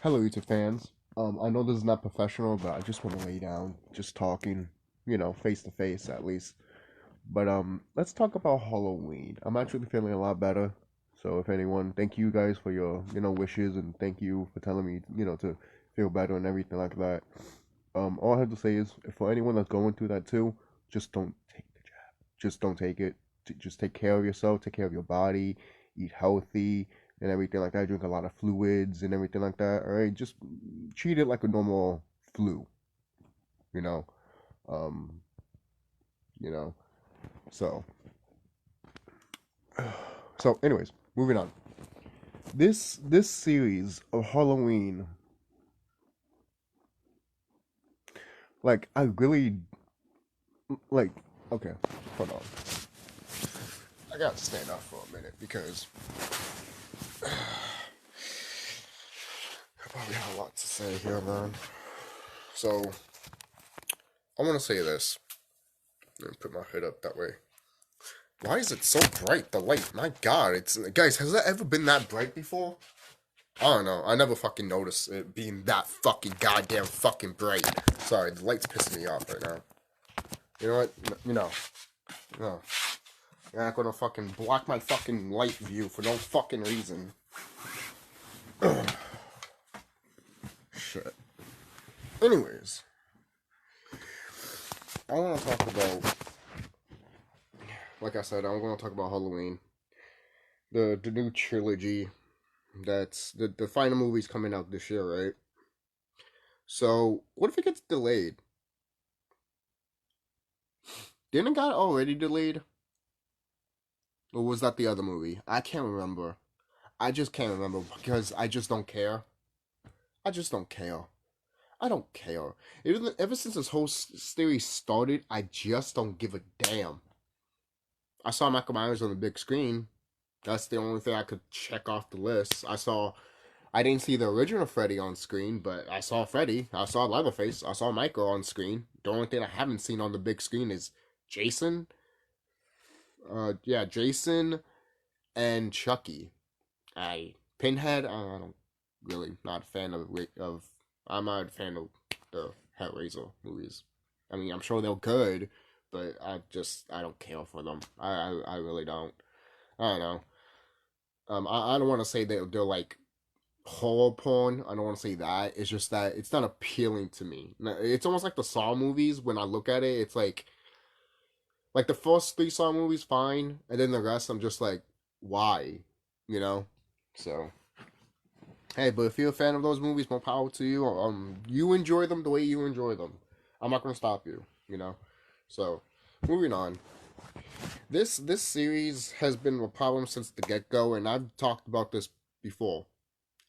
Hello, YouTube fans. I know this is not professional, but I just want to lay down, just talking, face to face at least. But let's talk about Halloween. I'm actually feeling a lot better. So if anyone, thank you guys for your, wishes, and thank you for telling me, to feel better and everything like that. All I have to say is, for anyone that's going through that too, just don't take the jab. Just don't take it. Just take care of yourself. Take care of your body. Eat healthy and everything like that. Drink a lot of fluids and everything like that. All right, just treat it like a normal flu. You know, um, you know. So, anyways, moving on. This series of Halloween, like I really like. Okay, hold on. I gotta stand up for a minute because I probably have a lot to say here, man. So I want to say this. Let me put my head up that way. Why is it so bright? The light, my God! It's guys. Has that ever been that bright before? I don't know. I never fucking noticed it being that fucking goddamn fucking bright. Sorry, the light's pissing me off right now. You know what? No. You're not gonna fucking block my fucking light view for no fucking reason. Shit. Anyways, I want to talk about, like I said, I'm going to talk about Halloween, the new trilogy. That's the final movie's coming out this year, right? So what if it gets delayed? Didn't it got already delayed? Or was that the other movie? I can't remember. I just can't remember because I just don't care. I just don't care. I don't care. Ever since this whole series started, I just don't give a damn. I saw Michael Myers on the big screen. That's the only thing I could check off the list. I didn't see the original Freddy on screen, but I saw Freddy. I saw Leatherface. I saw Michael on screen. The only thing I haven't seen on the big screen is Jason. Yeah, Jason and Chucky. Pinhead. I don't really not a fan of. I'm not a fan of the Hellraiser movies. I mean, I'm sure they're good, but I don't care for them. I really don't. I don't know. I don't want to say that they're like horror porn. I don't want to say that. It's just that it's not appealing to me. It's almost like the Saw movies. When I look at it, it's like the first three Saw movies, fine, and then the rest, I'm just like, why, you know? So, hey, but if you're a fan of those movies, more power to you. You enjoy them the way you enjoy them. I'm not gonna stop you, you know. So, moving on. This series has been a problem since the get go, and I've talked about this before.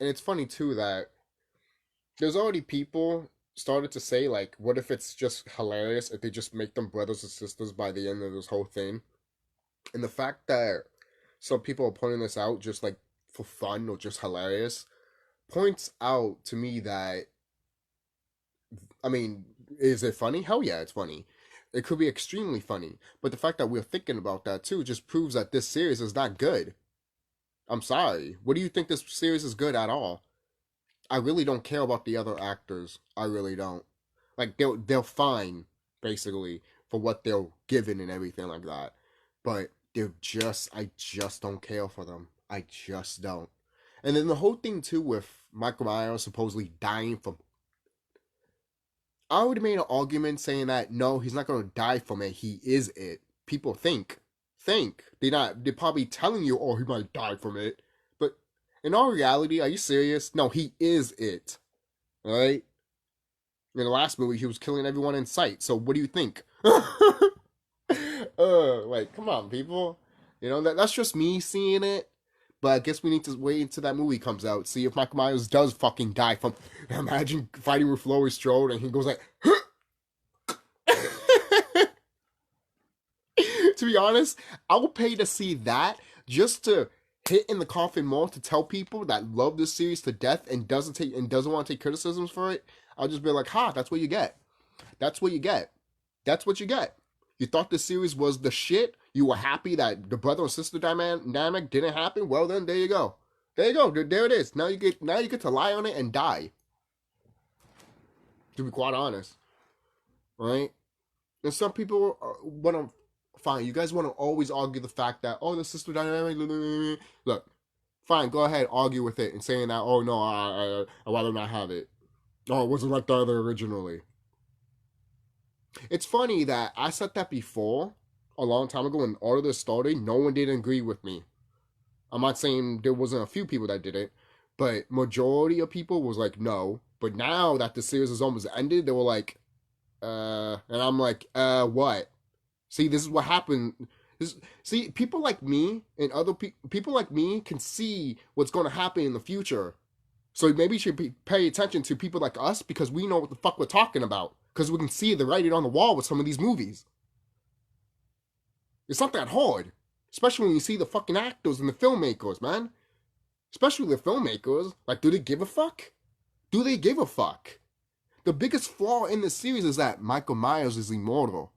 And it's funny too that there's already people started to say like, what if it's just hilarious if they just make them brothers and sisters by the end of this whole thing? And the fact that some people are pointing this out just like for fun or just hilarious points out to me that, I mean, is it funny? Hell yeah, it's funny. It could be extremely funny. But the fact that we're thinking about that too just proves that this series is not good. I'm sorry. What do you think this series is good at all? I really don't care about the other actors. I really don't. Like they're fine, basically, for what they're given and everything like that. But I just don't care for them. I just don't. And then the whole thing too with Michael Myers supposedly dying from, I would have made an argument saying that no, he's not gonna die from it. He is it. People think they're probably telling you, oh, he might die from it. But in all reality, are you serious? No, he is it. All right. In the last movie, he was killing everyone in sight. So what do you think? Like, come on, people. You know that's just me seeing it. But I guess we need to wait until that movie comes out, see if Michael Myers does fucking die from. Imagine fighting with Laurie Strode and he goes like. To be honest, I will pay to see that just to hit in the coffin more to tell people that love this series to death and doesn't want to take criticisms for it. I'll just be like, "Ha, that's what you get. That's what you get. That's what you get. You thought this series was the shit. You were happy that the brother and sister dynamic didn't happen. Well, then there you go. There you go. There it is. Now you get to lie on it and die. To be quite honest, right? And some people want to. Fine, you guys want to always argue the fact that the sister dynamic. Look, fine, go ahead, argue with it and saying that no, I rather not have it. Oh, it wasn't like the other originally. It's funny that I said that before a long time ago when all of this started. No one did agree with me. I'm not saying there wasn't a few people that did it, but majority of people was like no. But now that the series is almost ended, they were like, and I'm like, what? See, this is what happened. See, people like me and other people like me can see what's going to happen in the future. So maybe you should pay attention to people like us because we know what the fuck we're talking about. Because we can see the writing on the wall with some of these movies. It's not that hard. Especially when you see the fucking actors and the filmmakers, man. Especially the filmmakers. Like, do they give a fuck? Do they give a fuck? The biggest flaw in this series is that Michael Myers is immortal.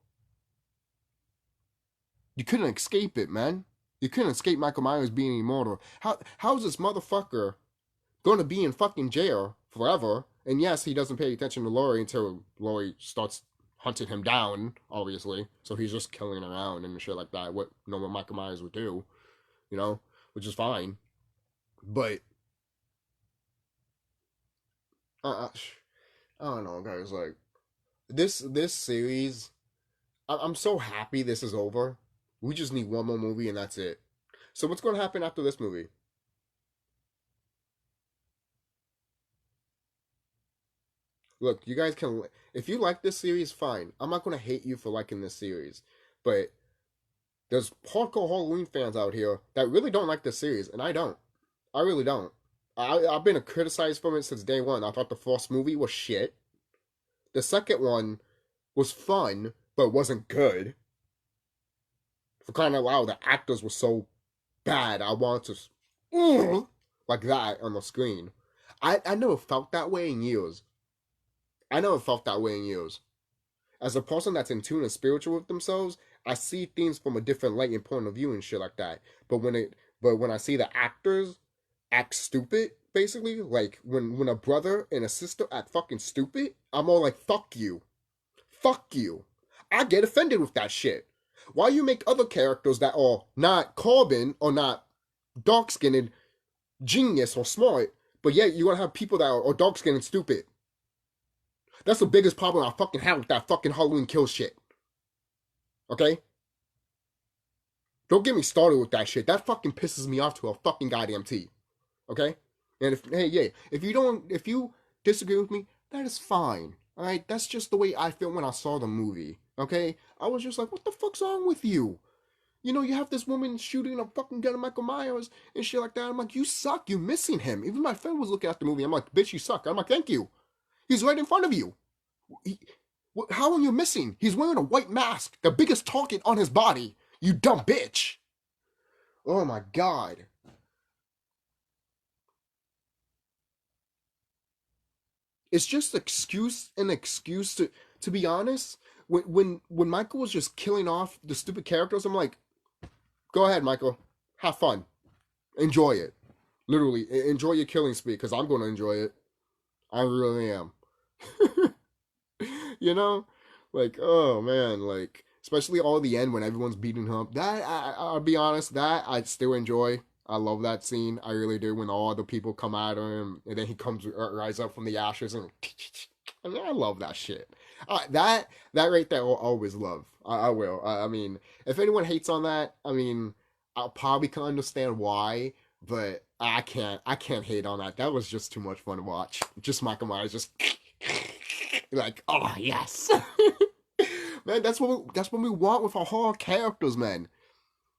You couldn't escape it, man. You couldn't escape Michael Myers being immortal. How's this motherfucker gonna be in fucking jail forever? And yes, he doesn't pay attention to Laurie until Laurie starts hunting him down, obviously. So he's just killing around and shit like that. What normal Michael Myers would do, which is fine. But I don't know, guys. Like this series, I'm so happy this is over. We just need one more movie and that's it. So what's going to happen after this movie? Look, you guys can. If you like this series, fine. I'm not going to hate you for liking this series. But there's hardcore Halloween fans out here that really don't like this series, and I don't. I really don't. I've been criticized from it since day one. I thought the first movie was shit. The second one was fun, but wasn't good. For crying out loud, the actors were so bad. I wanted to like that on the screen. I never felt that way in years. I never felt that way in years. As a person that's in tune and spiritual with themselves, I see things from a different light and point of view and shit like that. But when I see the actors act stupid, basically, like when a brother and a sister act fucking stupid, I'm all like, fuck you. Fuck you. I get offended with that shit. Why you make other characters that are not carbon or not dark-skinned, genius or smart, but yet you're gonna have people that are dark-skinned and stupid? That's the biggest problem I fucking have with that fucking Halloween Kills shit. Okay? Don't get me started with that shit. That fucking pisses me off to a fucking goddamn T. Okay? And if you disagree with me, that is fine. Alright? That's just the way I feel when I saw the movie. Okay? I was just like, what the fuck's wrong with you? You have this woman shooting a fucking gun at Michael Myers and shit like that. I'm like, you suck. You're missing him. Even my friend was looking at the movie. I'm like, bitch, you suck. I'm like, thank you. He's right in front of you. How are you missing? He's wearing a white mask, the biggest target on his body. You dumb bitch. Oh my god. It's just an excuse to be honest. When Michael was just killing off the stupid characters, I'm like, go ahead, Michael. Have fun. Enjoy it. Literally, enjoy your killing spree, because I'm going to enjoy it. I really am. you know like, oh man, like especially all the end when everyone's beating him up. That I'll be honest, that I still enjoy. I love that scene. I really do. When all the people come at him and then he comes rise up from the ashes and I love that shit. That right there I'll always love. I will. I mean, if anyone hates on that, I mean, I'll probably can understand why, but I can't hate on that. That was just too much fun to watch. Just Michael Myers just like, oh yes. Man, that's what we want with our horror characters, man.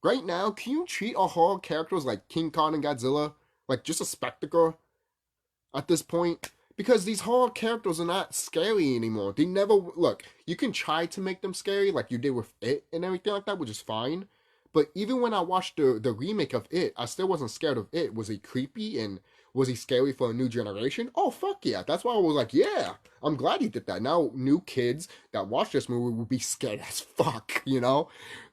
Right now, can you treat our horror characters like King Kong and Godzilla like just a spectacle at this point? Because these horror characters are not scary anymore. They never look. You can try to make them scary like you did with It and everything like that, which is fine. But even when I watched the remake of It, I still wasn't scared of It. Was he creepy and was he scary for a new generation? Oh, fuck yeah. That's why I was like, yeah, I'm glad he did that. Now, new kids that watch this movie will be scared as fuck,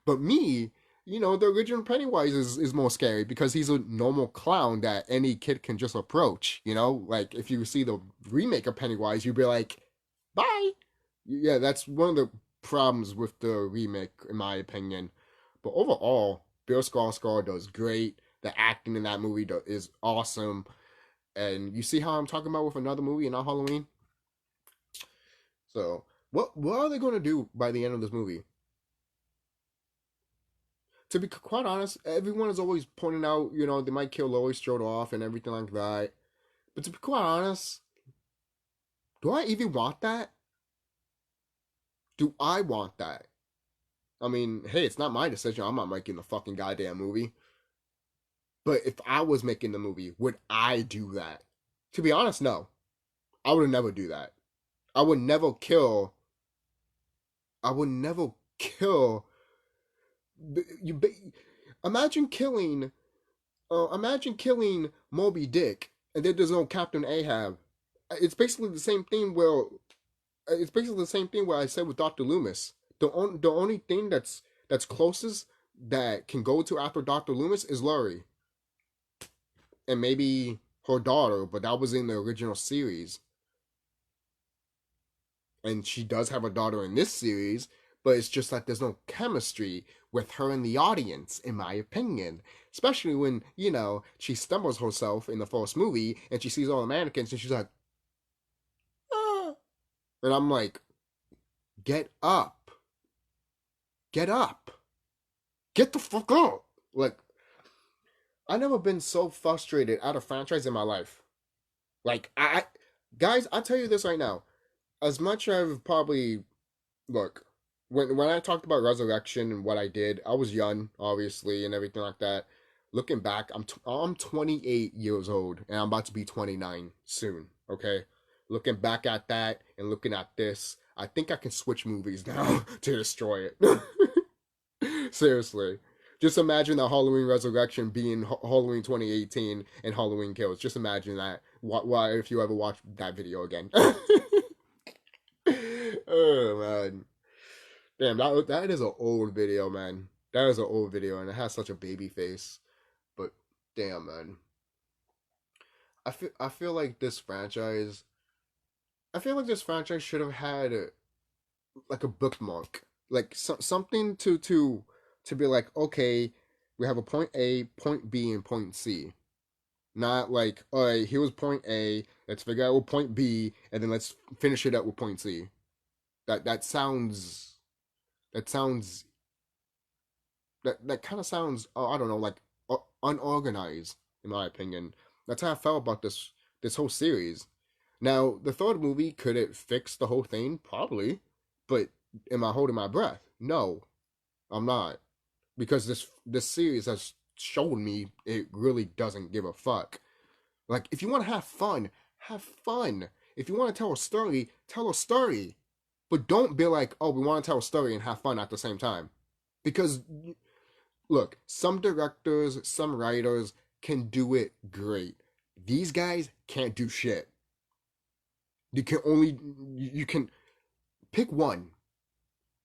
But me, the original Pennywise is more scary because he's a normal clown that any kid can just approach. Like if you see the remake of Pennywise, you'd be like, bye. Yeah, that's one of the problems with the remake, in my opinion. But overall, Bill Skarsgård does great. The acting in that movie is awesome. And you see how I'm talking about with another movie and not Halloween? So, what are they going to do by the end of this movie? To be quite honest, everyone is always pointing out, they might kill Laurie Strode off and everything like that. But to be quite honest, do I even want that? Do I want that? I mean, hey, it's not my decision. I'm not making the fucking goddamn movie. But if I was making the movie, would I do that? To be honest, no. I would never do that. I would never kill. I would never kill. You imagine killing. Imagine killing Moby Dick, and then there's no Captain Ahab. It's basically the same thing. It's basically the same thing where I said with Dr. Loomis. The only thing that's closest that can go to after Dr. Loomis is Laurie, and maybe her daughter, but that was in the original series. And she does have a daughter in this series, but it's just that there's no chemistry with her and the audience, in my opinion. Especially when, she stumbles herself in the first movie and she sees all the mannequins and she's like, ah. And I'm like, get up. Get up. Get the fuck up. Like, I've never been so frustrated at a franchise in my life. Like, guys, I'll tell you this right now. As much as I've probably, look, when I talked about Resurrection and what I did, I was young, obviously, and everything like that. Looking back, I'm 28 years old, and I'm about to be 29 soon. Okay, looking back at that and looking at this, I think I can switch movies now to destroy it. Seriously. Just imagine the Halloween Resurrection being Halloween 2018 and Halloween Kills. Just imagine that. Why if you ever watch that video again. Oh man, damn, that is an old video, man. That is an old video, and it has such a baby face. But damn, man, I feel like this franchise. I feel like this franchise should have had like a bookmark, like something to be like, okay, we have a point A, point B, and point C. Not like, all right, here was point A. Let's figure out what point B, and then let's finish it up with point C. That sounds that sounds that kind of sounds I don't know, like unorganized, in my opinion. That's how I felt about this whole series. Now the third movie, could it fix the whole thing? Probably, but am I holding my breath? No, I'm not, because this series has shown me it really doesn't give a fuck. Like, if you want to have fun, have fun. If you want to tell a story, tell a story. But don't be like, oh, we want to tell a story and have fun at the same time. Because, look, some directors, some writers can do it great. These guys can't do shit. You can pick one.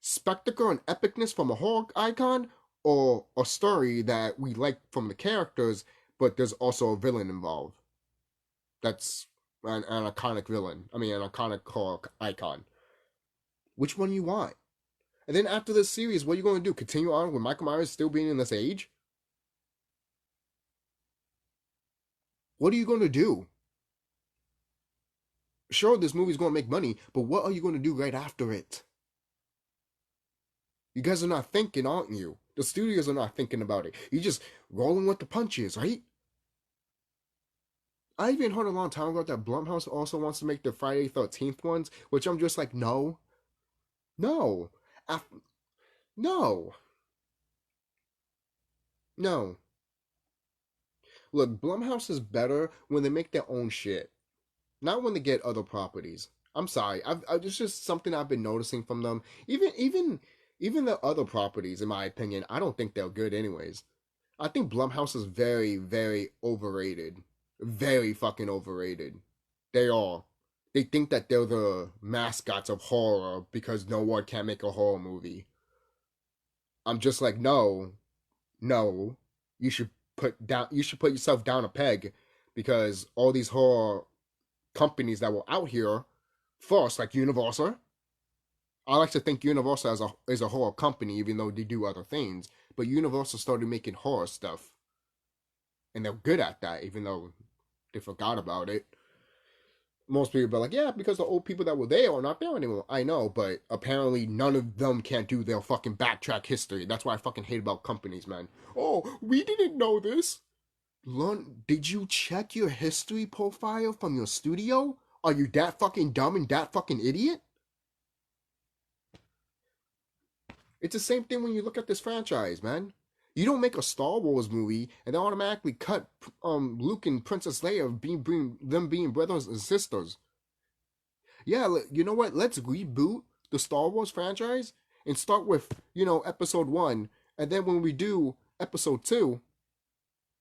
Spectacle and epicness from a horror icon, or a story that we like from the characters, but there's also a villain involved. That's an iconic villain. I mean, an iconic horror icon. Which one you want? And then after this series, what are you going to do? Continue on with Michael Myers still being in this age? What are you going to do? Sure, this movie's going to make money, but what are you going to do right after it? You guys are not thinking, aren't you? The studios are not thinking about it. You're just rolling with the punches, right? I even heard a long time ago that Blumhouse also wants to make the Friday 13th ones, which I'm just like, no. No. No. No. Look, Blumhouse is better when they make their own shit, not when they get other properties. I'm sorry. It's just something I've been noticing from them. Even the other properties, in my opinion, I don't think they're good anyways. I think Blumhouse is very, very overrated. Very fucking overrated. They are. They think that they're the mascots of horror because no one can make a horror movie. I'm just like, no. No, you should put yourself down a peg because all these horror companies that were out here first, like Universal. I like to think Universal is a horror company, even though they do other things. But Universal started making horror stuff, and they're good at that, even though they forgot about it. Most people are like, yeah, because the old people that were there are not there anymore. I know, but apparently none of them can't do their fucking backtrack history. That's why I fucking hate about companies, man. Oh, we didn't know this. Did you check your history profile from your studio? Are you that fucking dumb and that fucking idiot? It's the same thing when you look at this franchise, man. You don't make a Star Wars movie and then automatically cut Luke and Princess Leia being brothers and sisters. Yeah, you know what? Let's reboot the Star Wars franchise and start with, episode 1. And then when we do episode 2,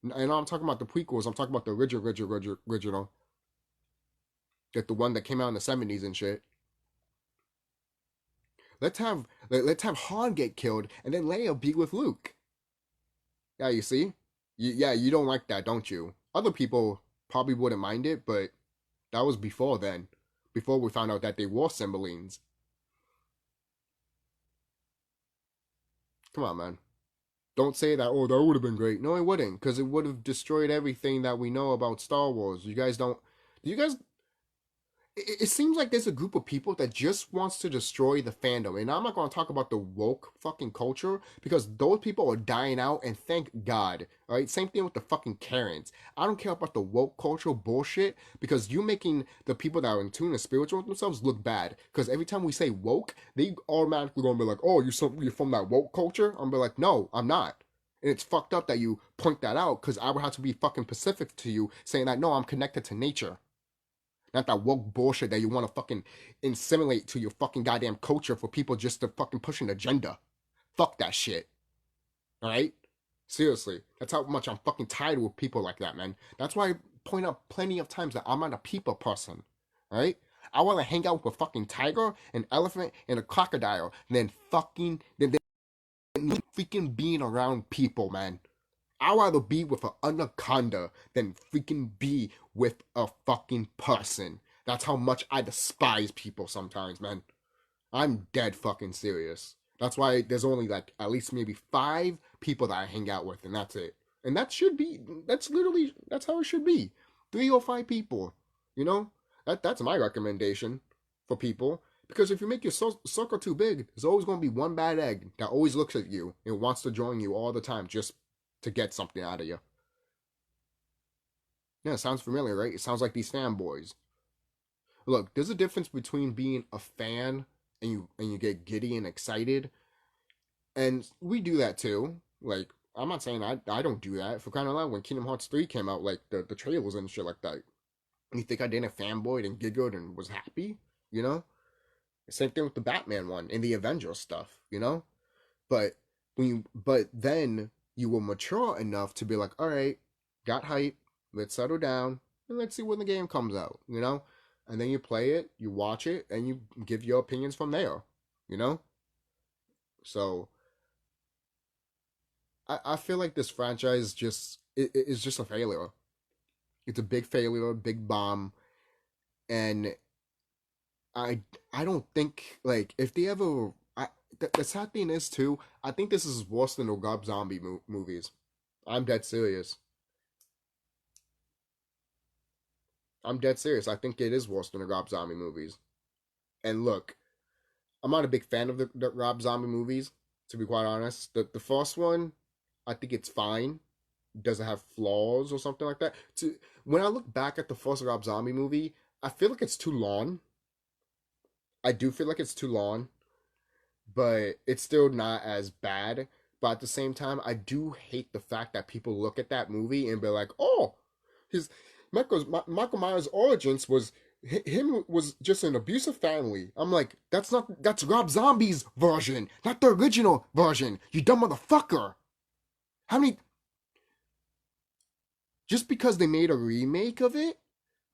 and I'm talking about the prequels, I'm talking about the original, like the one that came out in the 70s and shit. Let's have Han get killed and then Leia be with Luke. Yeah, you see? You don't like that, don't you? Other people probably wouldn't mind it, but that was before then. Before we found out that they were Cymbalines. Come on, man. Don't say that, oh, that would have been great. No, it wouldn't, because it would have destroyed everything that we know about Star Wars. You guys don't. Do you guys. It seems like there's a group of people that just wants to destroy the fandom. And I'm not going to talk about the woke fucking culture because those people are dying out and thank God. All right. Same thing with the fucking Karens. I don't care about the woke cultural bullshit because you're making the people that are in tune and spiritual with themselves look bad. Because every time we say woke, they automatically going to be like, oh, you're from that woke culture? I'm going to be like, no, I'm not. And it's fucked up that you point that out because I would have to be fucking Pacific to you saying that, no, I'm connected to nature. Not that woke bullshit that you want to fucking assimilate to your fucking goddamn culture for people just to fucking push an agenda. Fuck that shit. Alright? Seriously. That's how much I'm fucking tired with people like that, man. That's why I point out plenty of times that I'm not a people person. Alright? I want to hang out with a fucking tiger, an elephant, and a crocodile than freaking being around people, man. I'd rather be with an anaconda than freaking be with a fucking person. That's how much I despise people sometimes, man. I'm dead fucking serious. That's why there's only like at least maybe 5 people that I hang out with, and that's it. And that's how it should be. 3 or 5 people. You know? That's my recommendation for people. Because if you make your circle too big, there's always going to be one bad egg that always looks at you and wants to join you all the time just to get something out of you. Yeah, it sounds familiar, right? It sounds like these fanboys. Look, there's a difference between being a fan and you get giddy and excited, and we do that too. Like, I'm not saying I don't do that. For crying out loud, when Kingdom Hearts 3 came out, like the trailers and shit like that, you think I didn't fanboy and giggled and was happy, you know? Same thing with the Batman one and the Avengers stuff, you know? But but then you will mature enough to be like, all right, got hype, let's settle down, and let's see when the game comes out, you know? And then you play it, you watch it, and you give your opinions from there, you know? So I feel like this franchise is just a failure. It's a big failure, big bomb, and I I don't think like if they ever the sad thing is too, I think this is worse than the Rob Zombie movies. I'm dead serious. I'm dead serious. I think it is worse than the Rob Zombie movies. And look, I'm not a big fan of the Rob Zombie movies, to be quite honest. The first one, I think it's fine. Doesn't have flaws or something like that. When I look back at the first Rob Zombie movie, I feel like it's too long. I do feel like it's too long, but it's still not as bad. But at the same time, I do hate the fact that people look at that movie and be like, "Oh, his Michael Myers' origins was him was just an abusive family." I'm like, that's Rob Zombie's version, not the original version. You dumb motherfucker. How many? Just because they made a remake of it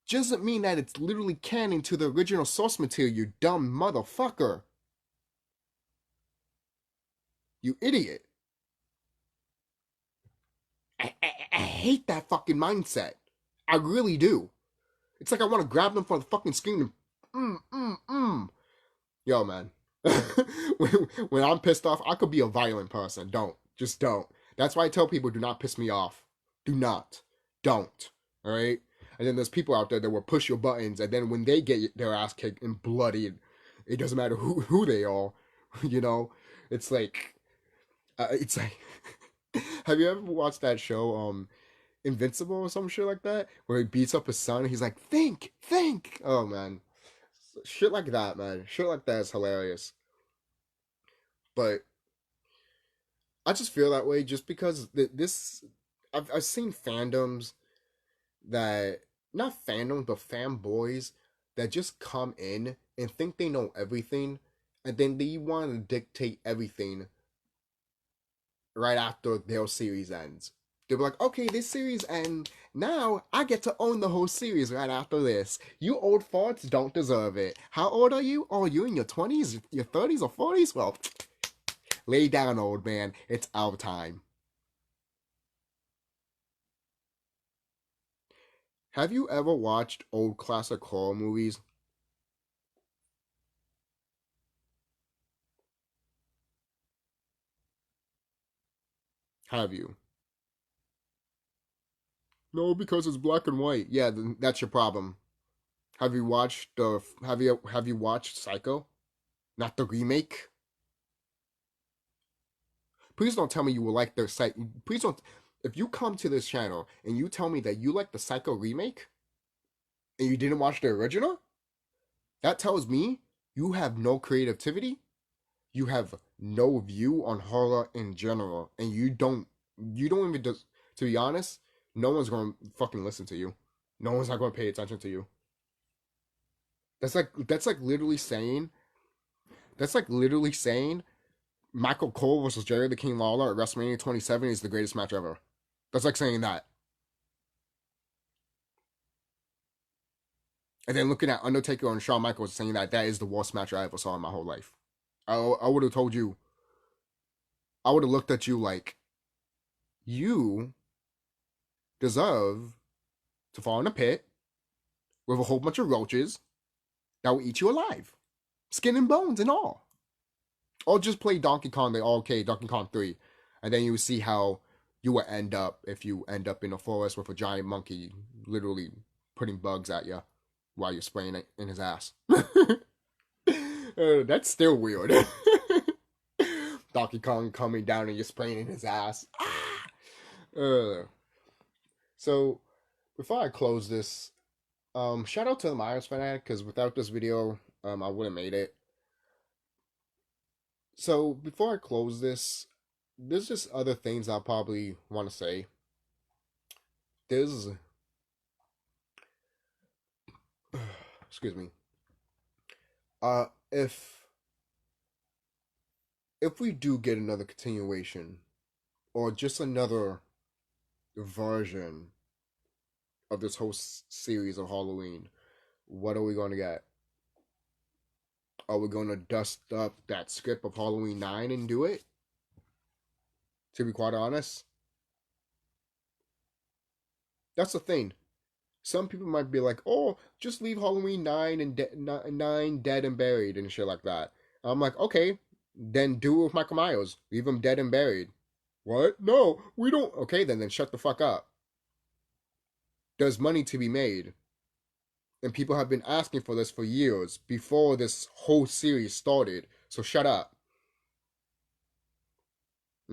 doesn't mean that it's literally canon to the original source material. You dumb motherfucker. You idiot. I hate that fucking mindset. I really do. It's like I want to grab them from the fucking screen and Yo, man. when I'm pissed off, I could be a violent person. Don't. Just don't. That's why I tell people, do not piss me off. Do not. Don't. All right? And then there's people out there that will push your buttons, and then when they get their ass kicked and bloodied, it doesn't matter who they are. You know? It's like... it's like... Have you ever watched that show, Invincible or some shit like that? Where he beats up his son, and he's like, think! Oh, man. Shit like that, man. Shit like that is hilarious. But I just feel that way just because this I've seen fandoms that, not fandoms but fanboys that just come in and think they know everything, and then they want to dictate everything right after their series ends. They'll be like, okay, this series ends. Now I get to own the whole series right after this. You old farts don't deserve it. How old are you? Oh, you in your 20s, your 30s, or 40s? Well, lay down, old man. It's our time. Have you ever watched old classic horror movies? Have you? No, because it's black and white. Yeah, then that's your problem. Have you watched have you watched Psycho? Not the remake? Please don't tell me you will like the site. Please don't. If you come to this channel and you tell me that you like the Psycho remake and you didn't watch the original, that tells me you have no creativity, you have no view on horror in general, and you don't even just. To be honest, no one's gonna fucking listen to you. No one's not gonna pay attention to you. That's like literally saying Michael Cole versus Jerry the King Lawler at WrestleMania 27 is the greatest match ever. That's like saying that. And then looking at Undertaker and Shawn Michaels saying that is the worst match I ever saw in my whole life. I would have told you, I would have looked at you like, you deserve to fall in a pit with a whole bunch of roaches that will eat you alive. Skin and bones and all. Or just play Donkey Kong, Donkey Kong 3. And then you see how you will end up if you end up in a forest with a giant monkey literally putting bugs at you while you're spraying it in his ass. That's still weird. Donkey Kong coming down and you're spraying in his ass. So, before I close this, shout out to the Myers fanatic, because without this video, I wouldn't have made it. So, before I close this, there's just other things I probably want to say. There's, excuse me. If we do get another continuation, or just another version of this whole series of Halloween, what are we going to get? Are we going to dust up that script of Halloween 9 and do it? To be quite honest, that's the thing. Some people might be like, "Oh, just leave Halloween 9 and 9 dead and buried and shit like that." I'm like, okay, then do it with Michael Myers. Leave him dead and buried. What? No, we don't. Okay, then shut the fuck up. There's money to be made. And people have been asking for this for years before this whole series started. So shut up.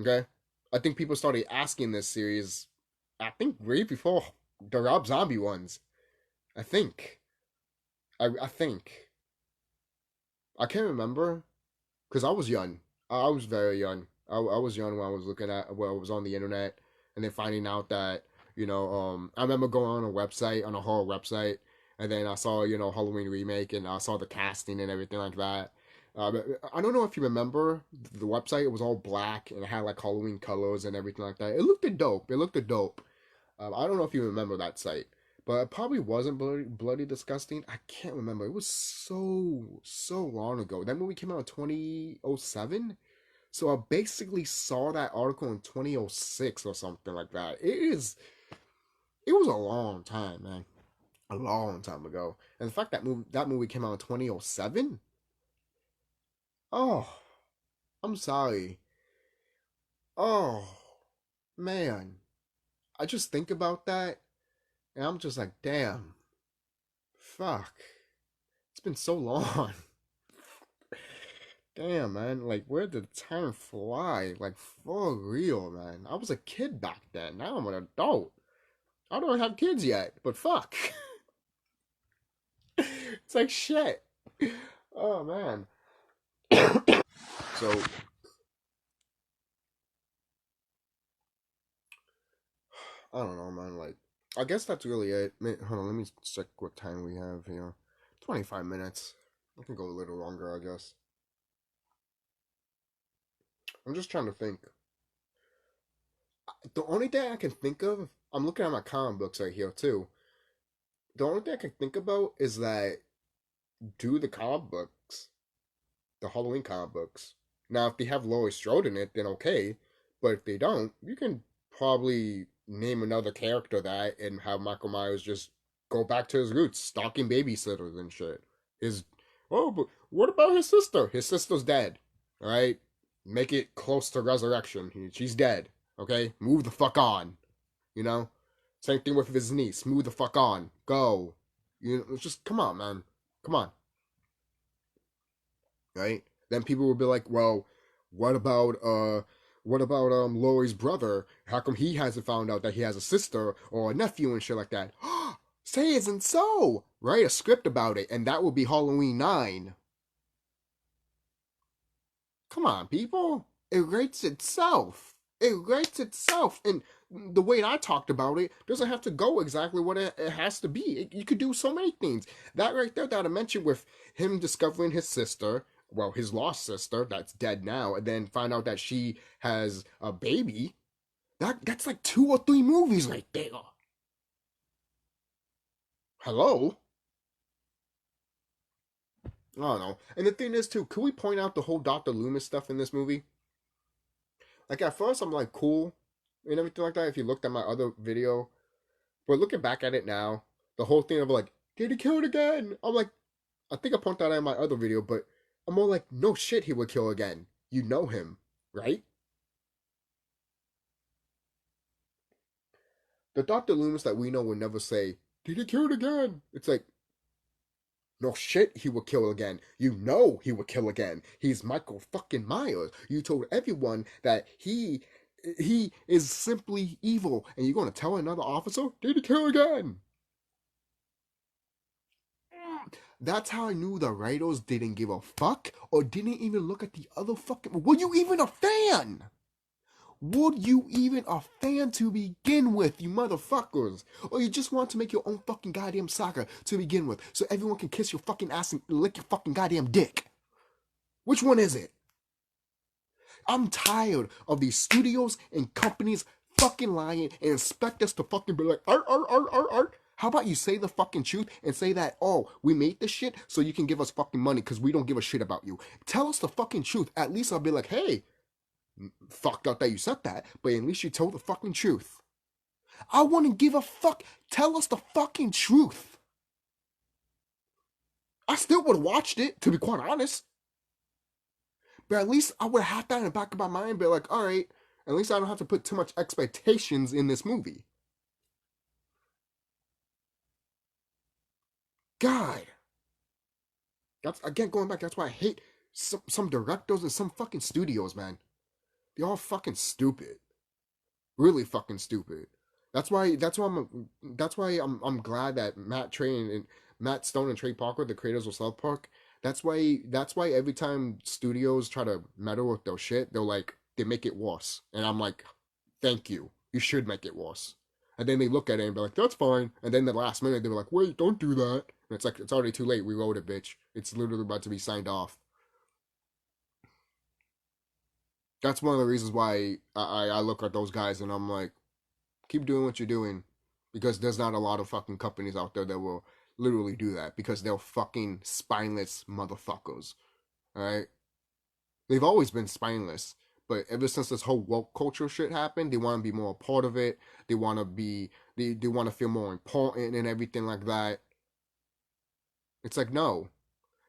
Okay? I think people started asking this series, I think, way before the Rob Zombie ones. I think. I think. I can't remember. Because I was young. I was very young. I was young when I was looking at, when I was on the internet. And then finding out that, I remember going on a website, on a horror website. And then I saw, Halloween Remake, and I saw the casting and everything like that. I don't know if you remember the website. It was all black and it had like Halloween colors and everything like that. It looked dope. I don't know if you remember that site, but it probably wasn't bloody disgusting. I can't remember. It was so long ago. That movie came out in 2007, So I basically saw that article in 2006 or something like that. It was a long time, man. A long time ago. And the fact that movie came out in 2007? Oh, I'm sorry. Oh, man. I just think about that and I'm just like, damn. Fuck. It's been so long. Damn, man. Like, where did time fly? Like, for real, man. I was a kid back then. Now I'm an adult. I don't have kids yet, but fuck. It's like shit. Oh, man. So, I don't know, man. Like, I guess that's really it. Hold on, let me check what time we have here. 25 minutes. I can go a little longer, I guess. I'm just trying to think. The only thing I can think of, I'm looking at my comic books right here, too. The only thing I can think about is that do the comic books, the Halloween comic books. Now, if they have Laurie Strode in it, then okay. But if they don't, you can probably name another character that and have Michael Myers just go back to his roots, stalking babysitters and shit. His but what about his sister? His sister's dead. All right, make it close to resurrection. She's dead. Okay, move the fuck on. You know, same thing with his niece. Move the fuck on. Go. You know, just come on, man. Come on. Right? Then people would be like, well, what about Laurie's brother? How come he hasn't found out that he has a sister or a nephew and shit like that? Say it isn't so. Write a script about it, and that will be Halloween 9. Come on, people. It writes itself. It writes itself. And the way I talked about it doesn't have to go exactly what it has to be. You could do so many things. That right there that I mentioned with him discovering his sister, well, his lost sister that's dead now, and then find out that she has a baby. That's like 2 or 3 movies right there. Hello? I don't know. And the thing is, too, could we point out the whole Dr. Loomis stuff in this movie? Like, at first, I'm like, cool and everything like that if you looked at my other video. But looking back at it now, the whole thing of like, did he kill it again? I'm like, I think I pointed that out in my other video, but I'm more like, no shit, he would kill again. You know him, right? The Dr. Loomis that we know would never say, did he kill it again? It's like, no shit, he would kill again. You know he would kill again. He's Michael fucking Myers. You told everyone that he is simply evil, and you're gonna tell another officer, did he kill again? That's how I knew the writers didn't give a fuck or didn't even look at the other fucking. Were you even a fan? Would you even a fan to begin with, you motherfuckers? Or you just want to make your own fucking goddamn saga to begin with so everyone can kiss your fucking ass and lick your fucking goddamn dick? Which one is it? I'm tired of these studios and companies fucking lying and expect us to fucking be like, art, art, art, art, art. How about you say the fucking truth and say that, oh, we made this shit so you can give us fucking money because we don't give a shit about you. Tell us the fucking truth. At least I'll be like, hey, fucked up that you said that, but at least you told the fucking truth. I wouldn't give a fuck. Tell us the fucking truth. I still would have watched it, to be quite honest. But at least I would have had that in the back of my mind, be like, all right, at least I don't have to put too much expectations in this movie. God. That's again going back, that's why I hate some directors and some fucking studios, man. They're all fucking stupid. Really fucking stupid. That's why I'm glad that Matt Stone and Trey Parker, the creators of South Park, that's why every time studios try to meddle with their shit, they make it worse. And I'm like, thank you. You should make it worse. And then they look at it and be like, that's fine. And then the last minute they were like, wait, don't do that. And it's like, it's already too late. We wrote it, bitch. It's literally about to be signed off. That's one of the reasons why I look at those guys and I'm like, keep doing what you're doing, because there's not a lot of fucking companies out there that will literally do that because they're fucking spineless motherfuckers. All right, they've always been spineless. But ever since this whole woke culture shit happened, they want to be more a part of it. They want to be, they want to feel more important and everything like that. It's like, no,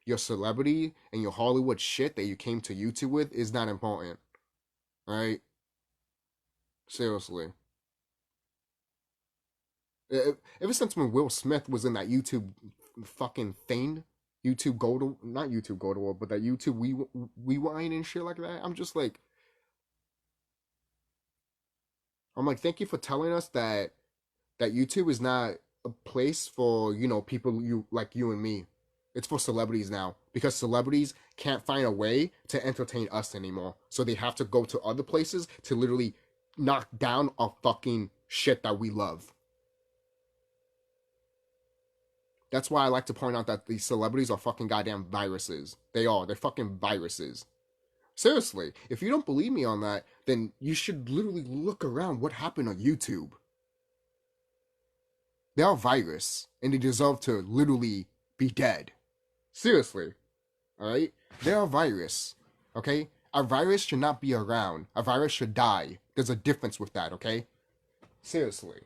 your celebrity and your Hollywood shit that you came to YouTube with is not important, right? Seriously. Ever since when Will Smith was in that YouTube fucking thing, YouTube go to not YouTube go to war, but that YouTube rewind and shit like that, I'm like, thank you for telling us that YouTube is not a place for people like you and me. It's for celebrities now because celebrities can't find a way to entertain us anymore, so they have to go to other places to literally knock down our fucking shit that we love. That's why I like to point out that these celebrities are fucking goddamn viruses. They are. They're fucking viruses. Seriously, if you don't believe me on that, then you should literally look around what happened on YouTube. They are a virus, and they deserve to literally be dead. Seriously, alright? They're a virus, okay? A virus should not be around. A virus should die. There's a difference with that, okay? Seriously.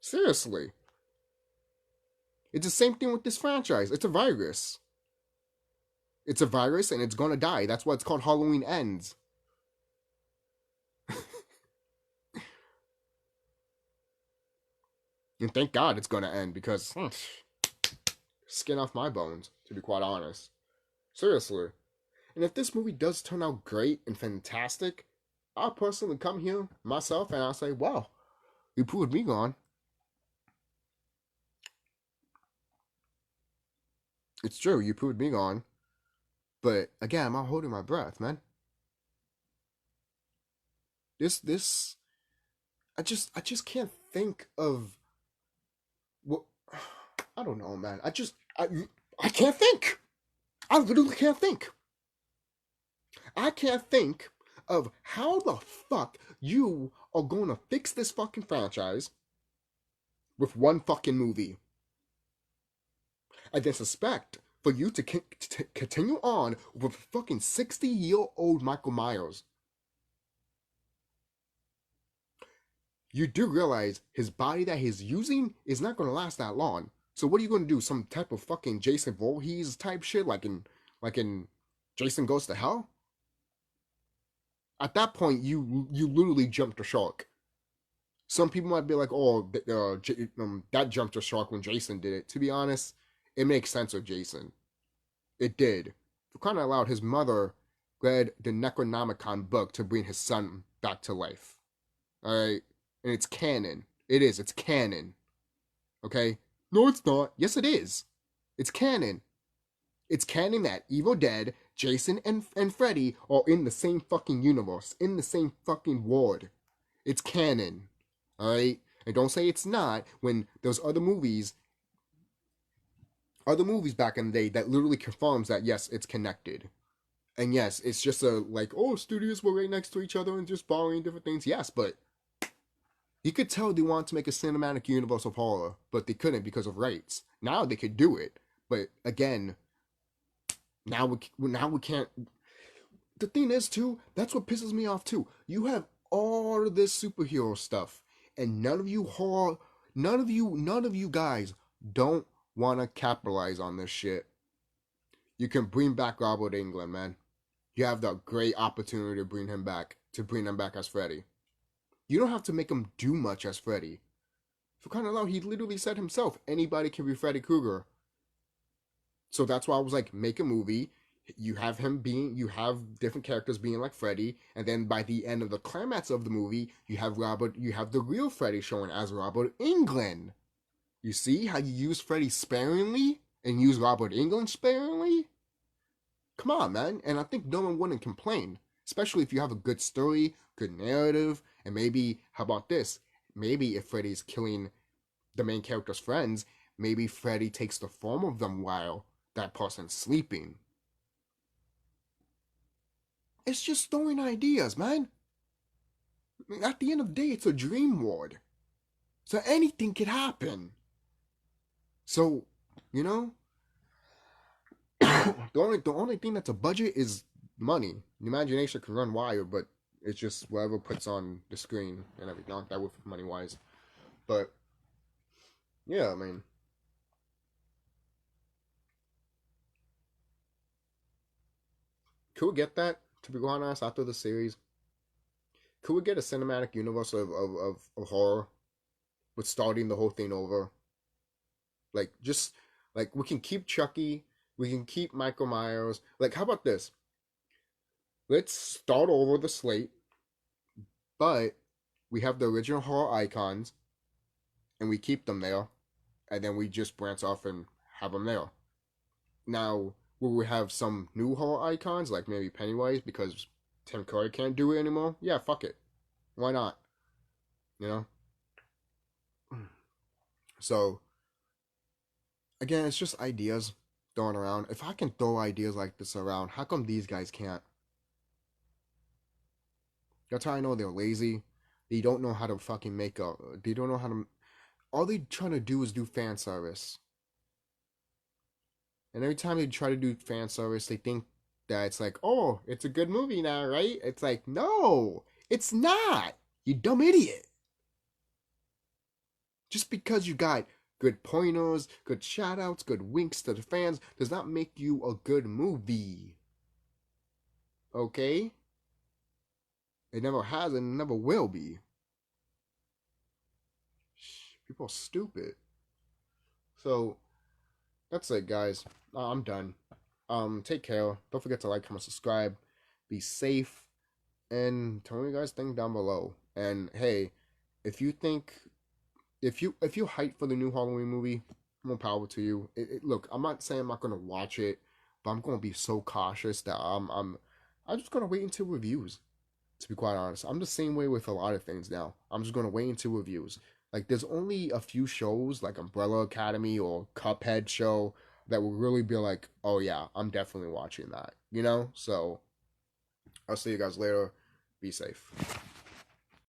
Seriously. It's the same thing with this franchise. It's a virus. It's a virus and it's gonna die. That's why it's called Halloween Ends. And thank God it's gonna end because skin off my bones, to be quite honest. Seriously. And if this movie does turn out great and fantastic, I'll personally come here myself and I'll say, wow, you proved me gone. It's true, you proved me gone. But again, I'm not holding my breath, man. This I just can't think of what I don't know, man. I can't think. I literally can't think. I can't think of how the fuck you are going to fix this fucking franchise with one fucking movie. I then suspect for you to continue on with fucking 60-year-old Michael Myers. You do realize his body that he's using is not going to last that long. So what are you going to do? Some type of fucking Jason Voorhees type shit like in Jason Goes to Hell? At that point, you literally jumped the shark. Some people might be like, "Oh, that jumped the shark when Jason did it." To be honest, it makes sense with Jason. It did. For crying out loud, his mother read the Necronomicon book to bring his son back to life. All right, and it's canon. It is. It's canon. Okay. No, it's not. Yes, it is. It's canon. It's canon that Evil Dead, Jason, and Freddy are in the same fucking universe, in the same fucking world. It's canon. Alright? And don't say it's not when there's other movies back in the day that literally confirms that yes, it's connected. And yes, it's just studios were right next to each other and just borrowing different things. Yes, but you could tell they wanted to make a cinematic universe of horror, but they couldn't because of rights. Now they could do it, but again, now we can't. The thing is, too, that's what pisses me off too. You have all of this superhero stuff, and none of you guys don't want to capitalize on this shit. You can bring back Robert Englund, man. You have the great opportunity to bring him back as Freddy. You don't have to make him do much as Freddy. For crying out loud, he literally said himself, anybody can be Freddy Krueger. So that's why I was like, make a movie. You have different characters being like Freddy, and then by the end of the climax of the movie, you have the real Freddy showing as Robert Englund. You see how you use Freddy sparingly and use Robert Englund sparingly? Come on, man. And I think no one wouldn't complain, especially if you have a good story, good narrative, and maybe, how about this? Maybe if Freddy's killing the main character's friends, maybe Freddy takes the form of them while that person's sleeping. It's just throwing ideas, man. At the end of the day, it's a dream world. So anything could happen. So, the only thing that's a budget is money. The imagination can run wild, but It's just whatever puts on the screen and everything. Not that with money wise, but yeah, I mean, could we get that? To be quite honest, after the series, could we get a cinematic universe of horror with starting the whole thing over? Like, just like we can keep Chucky, we can keep Michael Myers. Like, how about this? Let's start over the slate, but we have the original horror icons and we keep them there, and then we just branch off and have them there. Now, will we have some new horror icons like maybe Pennywise because Tim Curry can't do it anymore? Yeah, fuck it. Why not? You know? So, again, it's just ideas thrown around. If I can throw ideas like this around, how come these guys can't? That's how I know they're lazy. They don't know how to fucking make a. They don't know how to. All they trying to do is do fan service. And every time they try to do fan service, they think that it's like, oh, it's a good movie now, right? It's like, no, it's not. You dumb idiot. Just because you got good pointers, good shout outs, good winks to the fans does not make you a good movie. Okay? It never has and never will be. People are stupid. So, that's it, guys. I'm done. Take care. Don't forget to like, comment, subscribe. Be safe. And tell me what you guys think down below. And hey, if you think if you hype for the new Halloween movie, more power to you. Look, I'm not saying I'm not gonna watch it, but I'm gonna be so cautious that I'm just gonna wait until reviews. To be quite honest, I'm the same way with a lot of things now. I'm just gonna wait until reviews. Like there's only a few shows like Umbrella Academy or Cuphead show that will really be like, oh yeah, I'm definitely watching that. You know? So I'll see you guys later. Be safe.